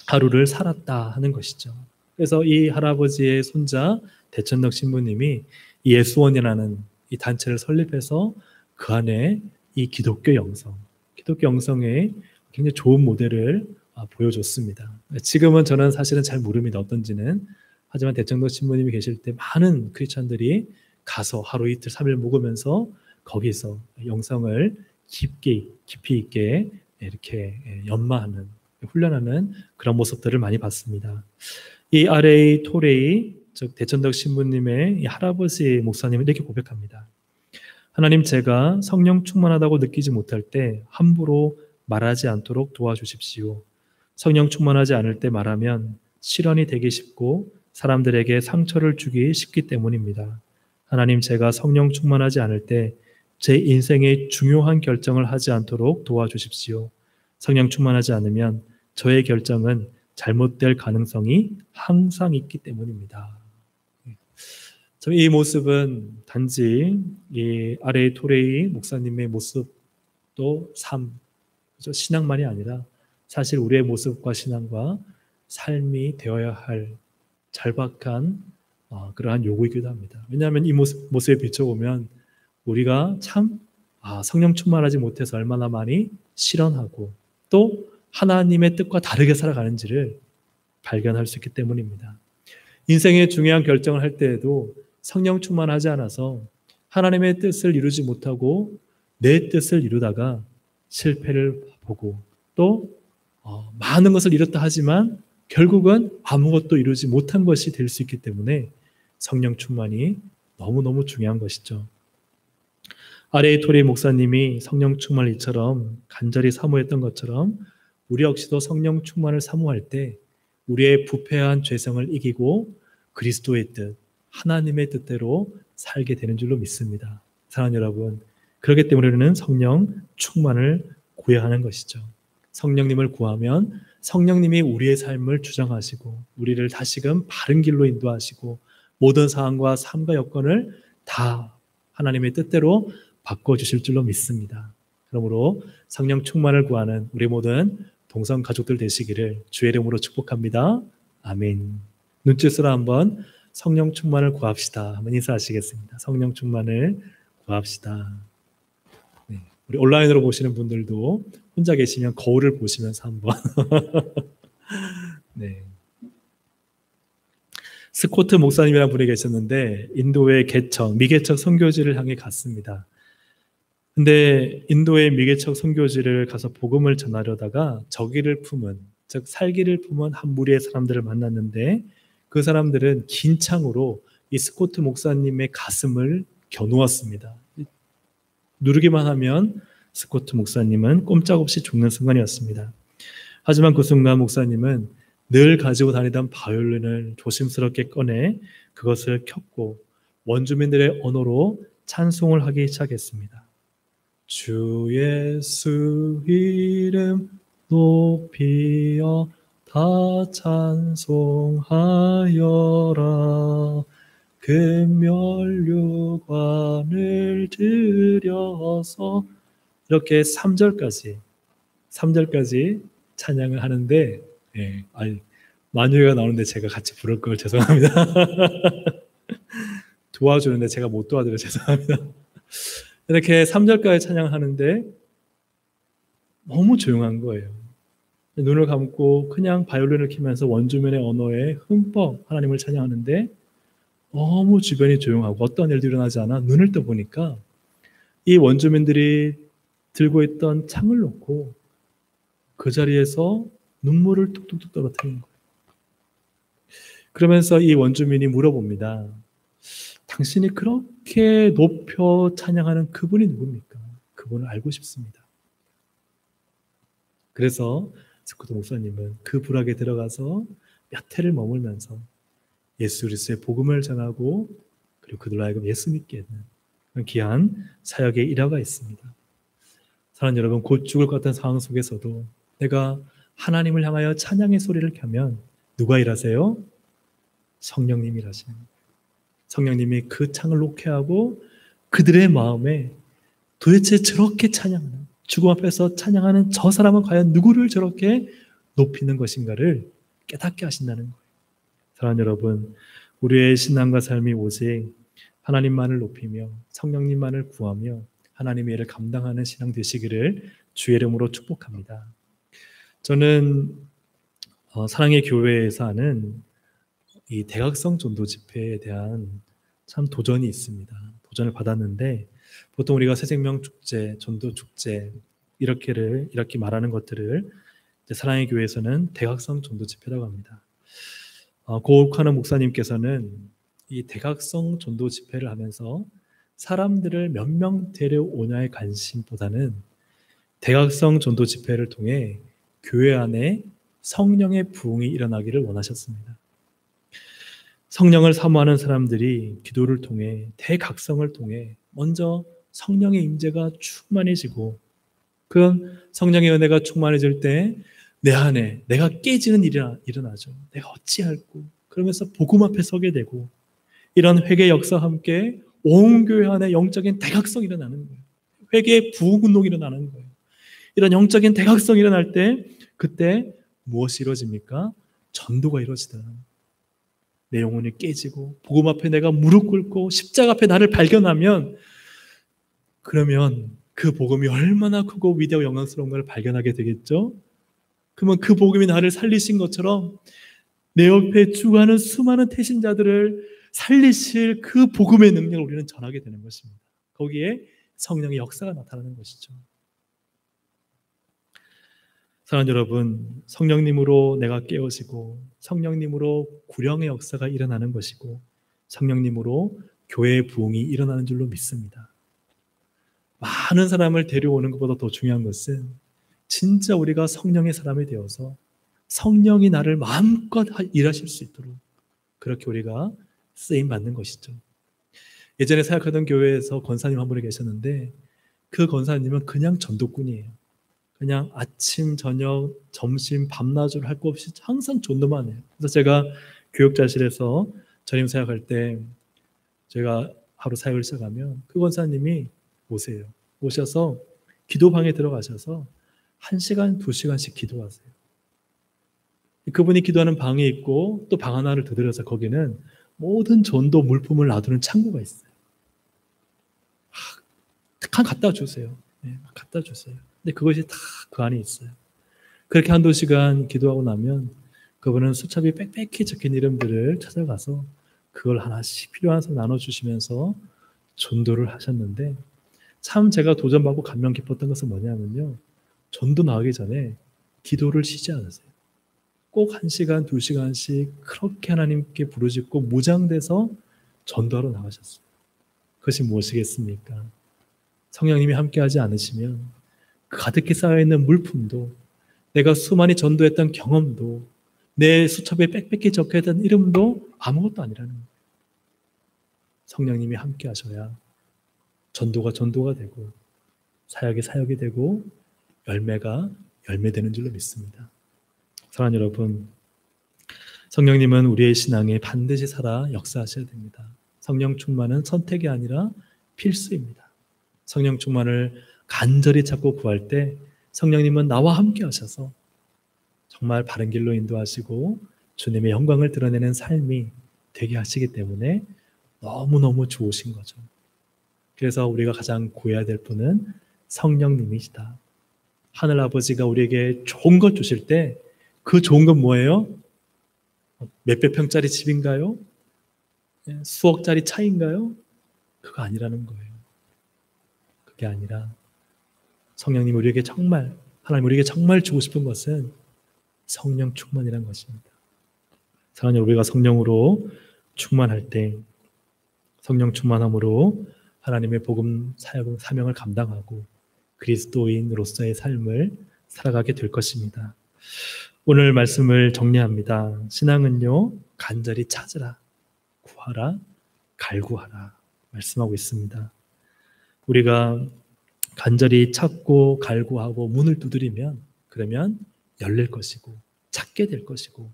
하루를 살았다 하는 것이죠. 그래서 이 할아버지의 손자 대천덕 신부님이 예수원이라는 이 단체를 설립해서 그 안에 이 기독교 영성의 굉장히 좋은 모델을 보여줬습니다. 지금은 저는 사실은 잘 모릅니다. 어떤지는. 하지만 대천덕 신부님이 계실 때 많은 크리스천들이 가서 하루 이틀 3일 묵으면서 거기서 영성을 깊이 있게 이렇게 연마하는, 훈련하는 그런 모습들을 많이 봤습니다. 이 R.A. 토레이, 즉 대천덕 신부님의 이 할아버지 목사님은 이렇게 고백합니다. 하나님, 제가 성령 충만하다고 느끼지 못할 때 함부로 말하지 않도록 도와주십시오. 성령 충만하지 않을 때 말하면 실언이 되기 쉽고 사람들에게 상처를 주기 쉽기 때문입니다. 하나님, 제가 성령 충만하지 않을 때 제 인생의 중요한 결정을 하지 않도록 도와주십시오. 성령 충만하지 않으면 저의 결정은 잘못될 가능성이 항상 있기 때문입니다. 이 모습은 단지 이 R.A. 토레이 목사님의 모습도 신앙만이 아니라 사실 우리의 모습과 신앙과 삶이 되어야 할 절박한 그러한 요구이기도 합니다. 왜냐하면 이 모습에 비춰보면 우리가 참 성령 충만하지 못해서 얼마나 많이 실현하고 또 하나님의 뜻과 다르게 살아가는지를 발견할 수 있기 때문입니다. 인생의 중요한 결정을 할 때에도 성령 충만하지 않아서 하나님의 뜻을 이루지 못하고 내 뜻을 이루다가 실패를 보고 또 많은 것을 이뤘다 하지만 결국은 아무것도 이루지 못한 것이 될 수 있기 때문에 성령 충만이 너무너무 중요한 것이죠. R.A. 토리 목사님이 성령 충만을 이처럼 간절히 사모했던 것처럼 우리 역시도 성령 충만을 사모할 때 우리의 부패한 죄성을 이기고 그리스도의 뜻, 하나님의 뜻대로 살게 되는 줄로 믿습니다. 사랑하는 여러분, 그렇기 때문에 우리는 성령 충만을 구해야 하는 것이죠. 성령님을 구하면 성령님이 우리의 삶을 주장하시고 우리를 다시금 바른 길로 인도하시고 모든 상황과 삶과 여건을 다 하나님의 뜻대로 바꿔주실 줄로 믿습니다. 그러므로 성령 충만을 구하는 우리 모든 동성 가족들 되시기를 주의 이름으로 축복합니다. 아멘. 눈짓으로 한번 성령 충만을 구합시다. 한번 인사하시겠습니다. 성령 충만을 구합시다. 네. 우리 온라인으로 보시는 분들도 혼자 계시면 거울을 보시면서 한번 네. 스코트 목사님이라는 분이 계셨는데 인도의 미개척 선교지를 향해 갔습니다. 근데 인도의 미개척 선교지를 가서 복음을 전하려다가 저기를 품은, 즉 살기를 품은 한 무리의 사람들을 만났는데 그 사람들은 긴 창으로 이 스코트 목사님의 가슴을 겨누었습니다. 누르기만 하면 스코트 목사님은 꼼짝없이 죽는 순간이었습니다. 하지만 그 순간 목사님은 늘 가지고 다니던 바이올린을 조심스럽게 꺼내 그것을 켰고 원주민들의 언어로 찬송을 하기 시작했습니다. 주 예수 이름 높이어 다 찬송하여라. 금면류관을 들여서 이렇게 3절까지 찬양을 하는데 만유가 나오는데 제가 같이 부를 걸 죄송합니다. 도와주는데 제가 못 도와드려 죄송합니다. 이렇게 3절까지 찬양을 하는데 너무 조용한 거예요. 눈을 감고 그냥 바이올린을 키면서 원주민의 언어에 흠뻑 하나님을 찬양하는데 너무 주변이 조용하고 어떤 일도 일어나지 않아 눈을 떠보니까 이 원주민들이 들고 있던 창을 놓고 그 자리에서 눈물을 뚝뚝뚝 떨어뜨리는 거예요. 그러면서 이 원주민이 물어봅니다. 당신이 그렇게 높여 찬양하는 그분이 누굽니까? 그분을 알고 싶습니다. 그래서 스코트 목사님은 그 부락에 들어가서 몇 해를 머물면서 예수 그리스도의 복음을 전하고 그리고 그들로 하여금 예수 믿게 하는 그런 귀한 사역의 일화가 있습니다. 사랑하는 여러분, 곧 죽을 것 같은 상황 속에서도 내가 하나님을 향하여 찬양의 소리를 켜면 누가 일하세요? 성령님이 일하시는 거예요. 성령님이 그 창을 놓게 하고 그들의 마음에 도대체 저렇게 찬양하는, 죽음 앞에서 찬양하는 저 사람은 과연 누구를 저렇게 높이는 것인가를 깨닫게 하신다는 거예요. 사랑하는 여러분, 우리의 신앙과 삶이 오직 하나님만을 높이며 성령님만을 구하며 하나님의 일을 감당하는 신앙 되시기를 주의 이름으로 축복합니다. 저는 사랑의 교회에서 하는 이 대각성 전도 집회에 대한 참 도전이 있습니다. 도전을 받았는데 보통 우리가 새생명 축제, 전도 축제 이렇게 말하는 것들을 사랑의 교회에서는 대각성 전도 집회라고 합니다. 고옥하는 목사님께서는 이 대각성 전도 집회를 하면서 사람들을 몇 명 데려오냐의 관심보다는 대각성 전도 집회를 통해 교회 안에 성령의 부흥이 일어나기를 원하셨습니다. 성령을 사모하는 사람들이 기도를 통해 대각성을 통해 먼저 성령의 임재가 충만해지고 그런 성령의 은혜가 충만해질 때 내 안에 내가 깨지는 일이 일어나죠. 내가 어찌할꼬 그러면서 복음 앞에 서게 되고 이런 회개 역사와 함께 온 교회 안에 영적인 대각성이 일어나는 거예요. 회개의 부흥운동이 일어나는 거예요. 이런 영적인 대각성이 일어날 때 그때 무엇이 이루어집니까? 전도가 이루어지더라고요. 내 영혼이 깨지고 복음 앞에 내가 무릎 꿇고 십자가 앞에 나를 발견하면, 그러면 그 복음이 얼마나 크고 위대하고 영광스러운가를 발견하게 되겠죠. 그러면 그 복음이 나를 살리신 것처럼 내 옆에 죽어가는 수많은 태신자들을 살리실 그 복음의 능력을 우리는 전하게 되는 것입니다. 거기에 성령의 역사가 나타나는 것이죠. 사랑하는 여러분, 성령님으로 내가 깨어지고 성령님으로 구령의 역사가 일어나는 것이고 성령님으로 교회의 부흥이 일어나는 줄로 믿습니다. 많은 사람을 데려오는 것보다 더 중요한 것은 진짜 우리가 성령의 사람이 되어서 성령이 나를 마음껏 일하실 수 있도록 그렇게 우리가 쓰임받는 것이죠. 예전에 사역하던 교회에서 권사님 한 분이 계셨는데 그 권사님은 그냥 전도꾼이에요. 그냥 아침, 저녁, 점심, 밤낮으로 할 거 없이 항상 전도만 해요. 그래서 제가 교육자실에서 전임 사역할 때 제가 하루 사역을 시작하면 그 권사님이 오세요. 오셔서 기도방에 들어가셔서 1시간, 2시간씩 기도하세요. 그분이 기도하는 방이 있고 또 방 하나를 더 들여서 거기는 모든 전도 물품을 놔두는 창고가 있어요. 갖다 주세요. 네, 갖다 주세요. 근데 그것이 다 그 안에 있어요. 그렇게 한두 시간 기도하고 나면 그분은 수첩이 빽빽히 적힌 이름들을 찾아가서 그걸 하나씩 필요한 사람 나눠주시면서 전도를 하셨는데, 참 제가 도전받고 감명 깊었던 것은 뭐냐면요, 전도 나가기 전에 기도를 쉬지 않으세요. 꼭 1시간, 2시간씩 그렇게 하나님께 부르짖고 무장돼서 전도하러 나가셨어요. 그것이 무엇이겠습니까? 성령님이 함께하지 않으시면 가득히 쌓여있는 물품도, 내가 수많이 전도했던 경험도, 내 수첩에 빽빽히 적혀있던 이름도 아무것도 아니라는 거예요. 성령님이 함께하셔야 전도가 전도가 되고 사역이 사역이 되고 열매가 열매되는 줄로 믿습니다. 사랑하는 여러분, 성령님은 우리의 신앙에 반드시 살아 역사하셔야 됩니다. 성령 충만은 선택이 아니라 필수입니다. 성령 충만을 간절히 찾고 구할 때 성령님은 나와 함께 하셔서 정말 바른 길로 인도하시고 주님의 영광을 드러내는 삶이 되게 하시기 때문에 너무너무 좋으신 거죠. 그래서 우리가 가장 구해야 될 분은 성령님이시다. 하늘아버지가 우리에게 좋은 것 주실 때 그 좋은 건 뭐예요? 몇백 평짜리 집인가요? 수억짜리 차인가요? 그거 아니라는 거예요. 그게 아니라 성령님 우리에게 정말, 하나님 우리에게 정말 주고 싶은 것은 성령 충만이라는 것입니다. 사랑하는 우리가 성령으로 충만할 때 성령 충만함으로 하나님의 복음 사명을 감당하고 그리스도인으로서의 삶을 살아가게 될 것입니다. 오늘 말씀을 정리합니다. 신앙은요, 간절히 찾으라, 구하라, 갈구하라 말씀하고 있습니다. 우리가 간절히 찾고 갈구하고 문을 두드리면 그러면 열릴 것이고 찾게 될 것이고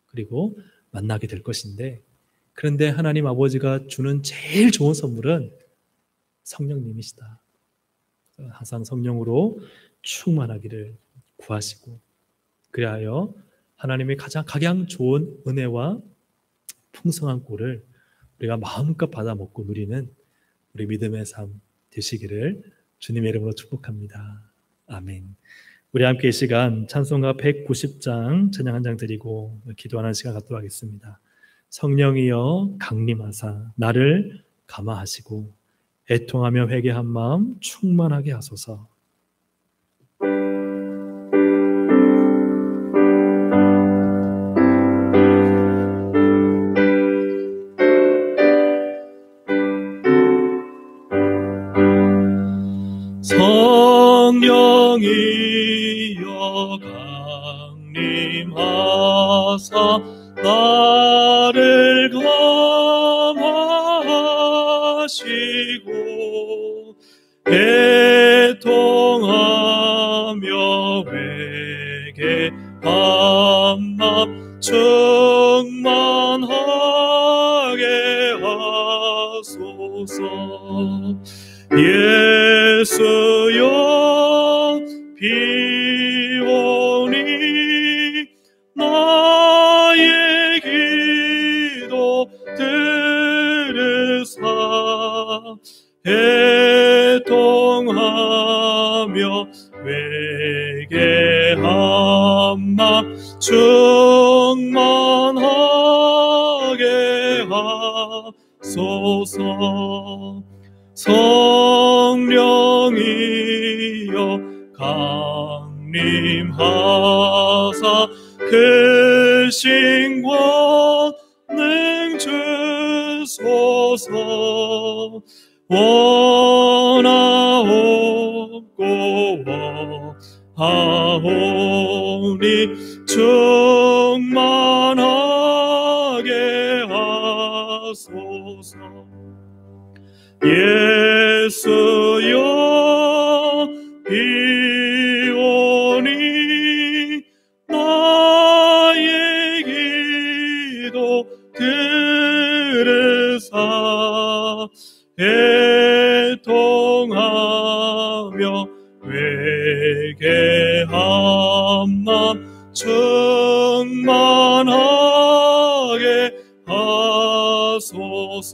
그리고 만나게 될 것인데, 그런데 하나님 아버지가 주는 제일 좋은 선물은 성령님이시다. 항상 성령으로 충만하기를 구하시고, 그리하여 하나님의 가장 좋은 은혜와 풍성한 꼴을 우리가 마음껏 받아 먹고 누리는 우리 믿음의 삶 되시기를 주님의 이름으로 축복합니다. 아멘. 우리 함께 이 시간 찬송가 190장 찬양 한 장 드리고 기도하는 시간 갖도록 하겠습니다. 성령이여 강림하사 나를 감화하시고 애통하며 회개한 마음 충만하게 하소서. 성령이여 강림하사 나를 감화하시고 애통하며 회개한 마음 충만하게 하소서. 예수여 비오니 나의 기도 애통하며 회개한 맘 충만하게 하소서. 성령이여 강림하사 크신 권능 주소서. 원하옵고 원하오니 충만하게 하소서. 예수여 비오니 나의 기도 들으사 애통하며 회개한 맘 충만하게 하소서.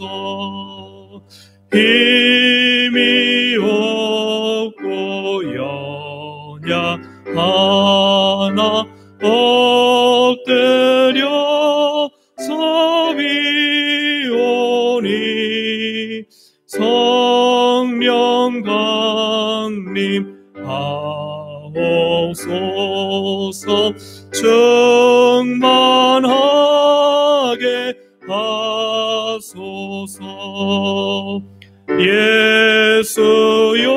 힘이 없고 연약하나 엎드려서 비오니 성령 강림하옵소서. 충만하게 하소서. 예수여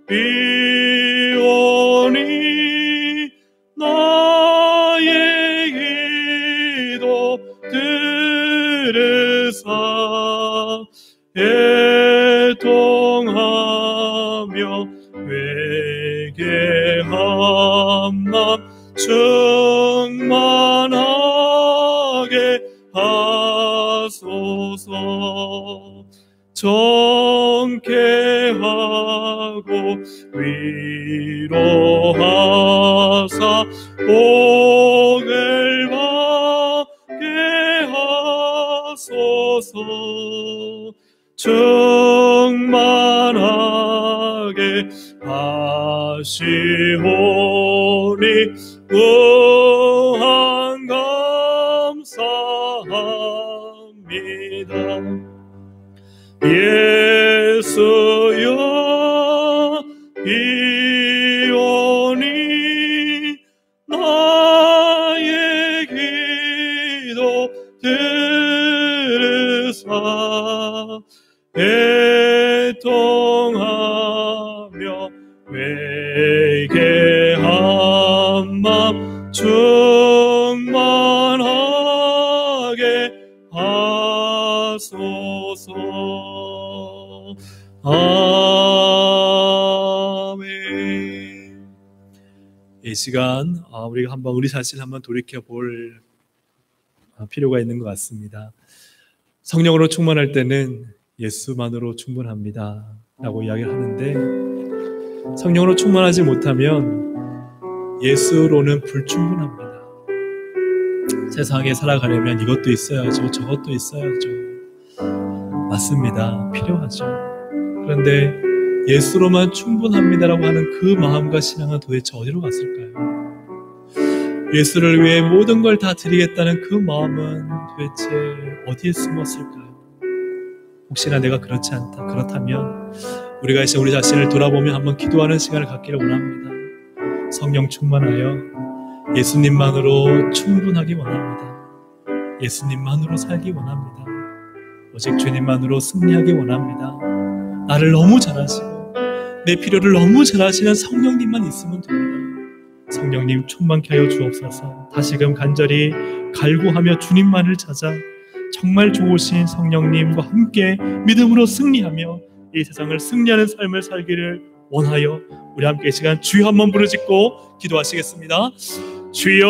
비오니 나의 기도 들으사 애통하며 회개한 맘 충만하게 하소서. 정케하고 위로하사 복을 받게 하소서. 충만하게 하시오니 무한 감사합니다. 예수여 비오니 나의 기도 들으사 애통하며 회개한 맘 충만하게 하소서. 아멘. 이 시간 우리가 한번 우리 자신 한번 돌이켜 볼 필요가 있는 것 같습니다. 성령으로 충만할 때는 예수만으로 충분합니다 라고 이야기를 하는데, 성령으로 충만하지 못하면 예수로는 불충분합니다. 세상에 살아가려면 이것도 있어야죠, 저것도 있어야죠. 맞습니다. 필요하죠. 그런데 예수로만 충분합니다라고 하는 그 마음과 신앙은 도대체 어디로 갔을까요? 예수를 위해 모든 걸 다 드리겠다는 그 마음은 도대체 어디에 숨었을까요? 혹시나 내가 그렇지 않다, 그렇다면 우리가 이제 우리 자신을 돌아보며 한번 기도하는 시간을 갖기를 원합니다. 성령 충만하여 예수님만으로 충분하기 원합니다. 예수님만으로 살기 원합니다. 오직 주님만으로 승리하기 원합니다. 나를 너무 잘하시고 내 필요를 너무 잘하시는 성령님만 있으면 됩니다. 성령님 충만케 하여 주옵소서. 다시금 간절히 갈구하며 주님만을 찾아 정말 좋으신 성령님과 함께 믿음으로 승리하며 이 세상을 승리하는 삶을 살기를 원하여 우리 함께 이 시간 주여 한번 부르짖고 기도하시겠습니다. 주여,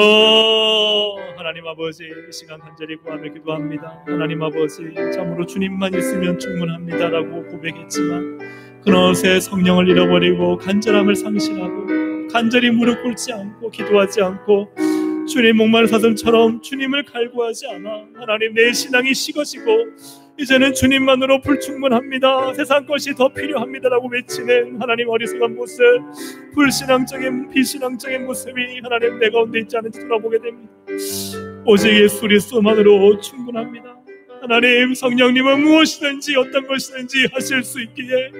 하나님 아버지, 이 시간 간절히 구하며 기도합니다. 하나님 아버지, 참으로 주님만 있으면 충분합니다라고 고백했지만 그것에 성령을 잃어버리고 간절함을 상실하고 간절히 무릎 꿇지 않고 기도하지 않고 주님 목마른 사슴처럼 주님을 갈구하지 않아 하나님 내 신앙이 식어지고 이제는 주님만으로 불충분합니다. 세상 것이 더 필요합니다라고 외치는 하나님 어리석은 모습, 불신앙적인 비신앙적인 모습이 하나님 내 가운데 있지 않은지 돌아보게 됩니다. 오직 예수 그리스도만으로 충분합니다. 하나님, 성령님은 무엇이든지 어떤 것이든지 하실 수 있기에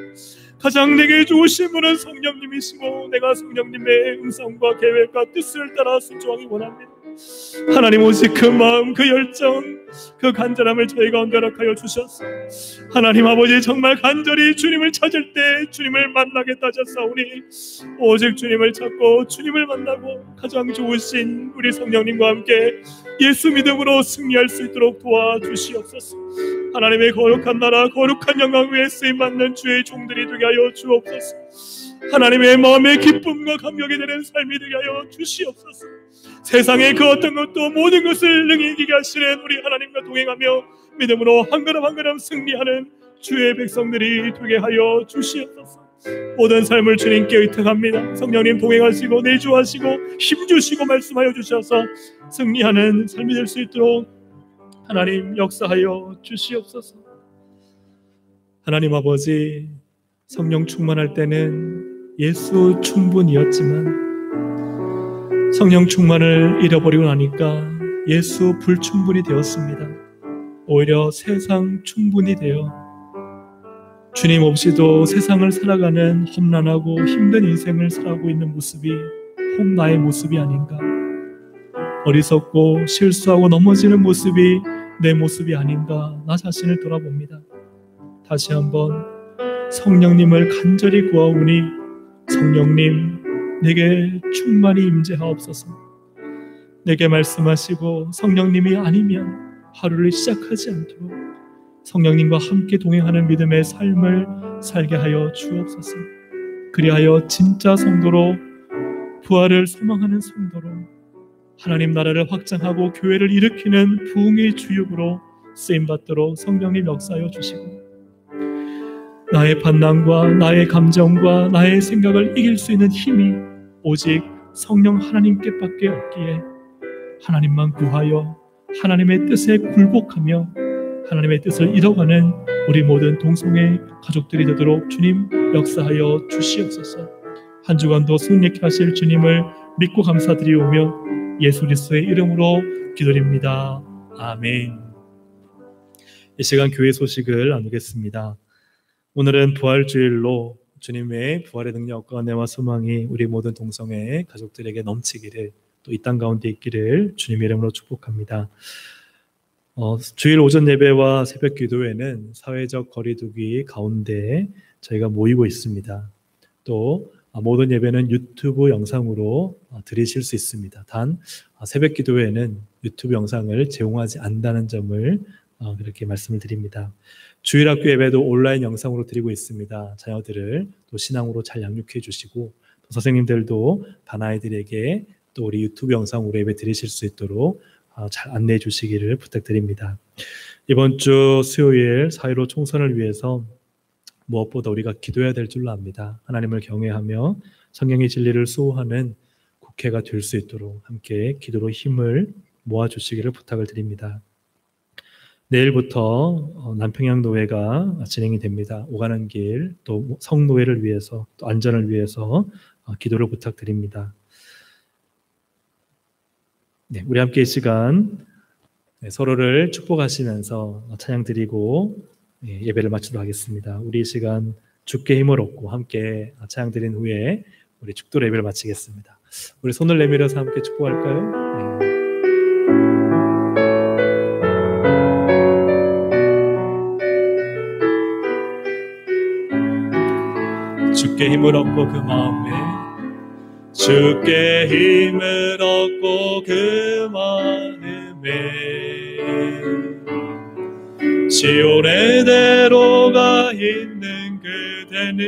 가장 내게 좋으신 분은 성령님이시고 내가 성령님의 음성과 계획과 뜻을 따라 순종하기 원합니다. 하나님, 오직 그 마음, 그 열정, 그 간절함을 저희 가운데 허락하여 주셨소. 하나님 아버지, 정말 간절히 주님을 찾을 때 주님을 만나겠다 하셨사오니 오직 주님을 찾고 주님을 만나고 가장 좋으신 우리 성령님과 함께 예수 믿음으로 승리할 수 있도록 도와주시옵소서. 하나님의 거룩한 나라, 거룩한 영광 위에 쓰임받는 주의 종들이 되게 하여 주옵소서. 하나님의 마음의 기쁨과 감격이 되는 삶이 되게 하여 주시옵소서. 세상의 그 어떤 것도 모든 것을 능히 이기게 하시는 우리 하나님과 동행하며 믿음으로 한 걸음 한 걸음 승리하는 주의 백성들이 되게 하여 주시옵소서. 모든 삶을 주님께 의탁합니다. 성령님 동행하시고 내주하시고 힘주시고 말씀하여 주셔서 승리하는 삶이 될 수 있도록 하나님 역사하여 주시옵소서. 하나님 아버지, 성령 충만할 때는 예수 충분이었지만 성령 충만을 잃어버리고 나니까 예수 불충분이 되었습니다. 오히려 세상 충분이 되어 주님 없이도 세상을 살아가는 험난하고 힘든 인생을 살아가고 있는 모습이 혹 나의 모습이 아닌가. 어리석고 실수하고 넘어지는 모습이 내 모습이 아닌가. 나 자신을 돌아봅니다. 다시 한번 성령님을 간절히 구하오니 성령님, 내게 충만히 임재하옵소서. 내게 말씀하시고 성령님이 아니면 하루를 시작하지 않도록 성령님과 함께 동행하는 믿음의 삶을 살게 하여 주옵소서. 그리하여 진짜 성도로, 부활을 소망하는 성도로 하나님 나라를 확장하고 교회를 일으키는 부흥의 주역으로 쓰임받도록 성령님 역사하여 주시고 나의 반항과 나의 감정과 나의 생각을 이길 수 있는 힘이 오직 성령 하나님께밖에 없기에 하나님만 구하여 하나님의 뜻에 굴복하며 하나님의 뜻을 이뤄가는 우리 모든 동성애 가족들이 되도록 주님 역사하여 주시옵소서. 한 주간도 승리케 하실 주님을 믿고 감사드리오며 예수 그리스도의 이름으로 기도드립니다. 아멘. 이 시간 교회 소식을 나누겠습니다. 오늘은 부활주일로 주님의 부활의 능력과 은혜와 소망이 우리 모든 동성애 가족들에게 넘치기를, 또 이 땅 가운데 있기를 주님의 이름으로 축복합니다. 주일 오전 예배와 새벽 기도회는 사회적 거리두기 가운데 저희가 모이고 있습니다. 또 모든 예배는 유튜브 영상으로 들으실 수 있습니다. 단 새벽 기도회는 유튜브 영상을 제공하지 않는다는 점을 그렇게 말씀을 드립니다. 주일학교 예배도 온라인 영상으로 드리고 있습니다. 자녀들을 또 신앙으로 잘 양육해 주시고, 또 선생님들도 반아이들에게 또 우리 유튜브 영상으로 예배 드리실 수 있도록 잘 안내해 주시기를 부탁드립니다. 이번 주 수요일 4.15 총선을 위해서 무엇보다 우리가 기도해야 될 줄로 압니다. 하나님을 경외하며 성령의 진리를 수호하는 국회가 될 수 있도록 함께 기도로 힘을 모아주시기를 부탁을 드립니다. 내일부터 남평양 노회가 진행이 됩니다. 오가는 길, 또 성노회를 위해서, 또 안전을 위해서 기도를 부탁드립니다. 네, 우리 함께 이 시간 서로를 축복하시면서 찬양 드리고 예배를 마치도록 하겠습니다. 우리 이 시간 주께 힘을 얻고 함께 찬양 드린 후에 우리 축도 예배를 마치겠습니다. 우리 손을 내밀어서 함께 축복할까요? 네. 주께 힘을 얻고 그 마음에, 주께 힘을 얻고 그 마음에 시온의 대로가 있는 그대는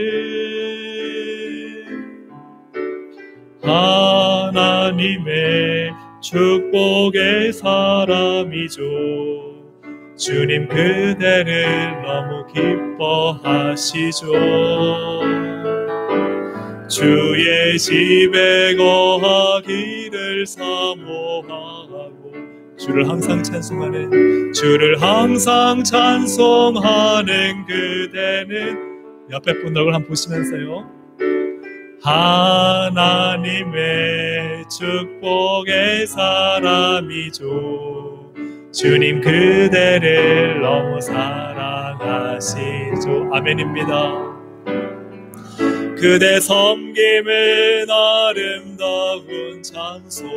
하나님의 축복의 사람이죠. 주님 그대를 너무 기뻐하시죠. 주의 집에 거하기를 사모하고 주를 항상 찬송하는, 주를 항상 찬송하는 그대는, 옆에 분들 한번 보시면서요, 하나님의 축복의 사람이죠. 주님 그대를 너무 사랑하시죠. 아멘입니다. 그대 섬김은 아름다운 찬송,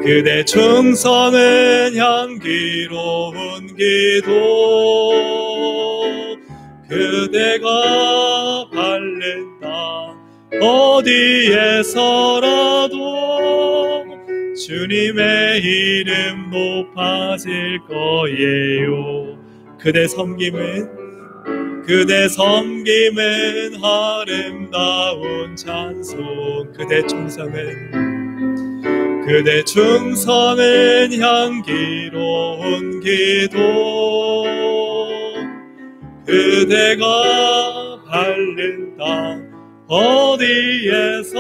그대 충성은 향기로운 기도, 그대가 바른 땅 어디에서라도 주님의 이름 높아질 거예요. 그대 섬김은 아름다운 찬송, 그대 충성은 향기로운 기도, 그대가 바른 땅 어디에서라도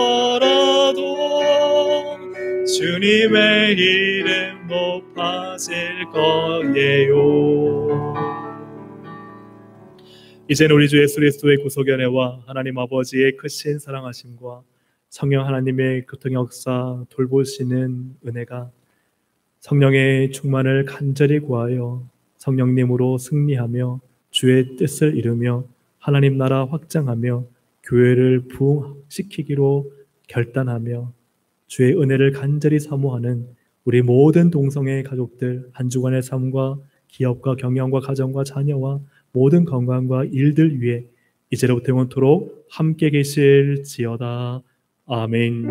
주님의 이름 높아질 거예요. 이제는 우리 주 예수 그리스도의 구속의 은혜와 하나님 아버지의 크신 사랑하심과 성령 하나님의 교통 역사 돌보시는 은혜가 성령의 충만을 간절히 구하여 성령님으로 승리하며 주의 뜻을 이루며 하나님 나라 확장하며 교회를 부흥시키기로 결단하며 주의 은혜를 간절히 사모하는 우리 모든 동성애 가족들 한 주간의 삶과 기업과 경영과 가정과 자녀와 모든 건강과 일들 위해 이제로부터 영원토록 함께 계실지어다. 아멘.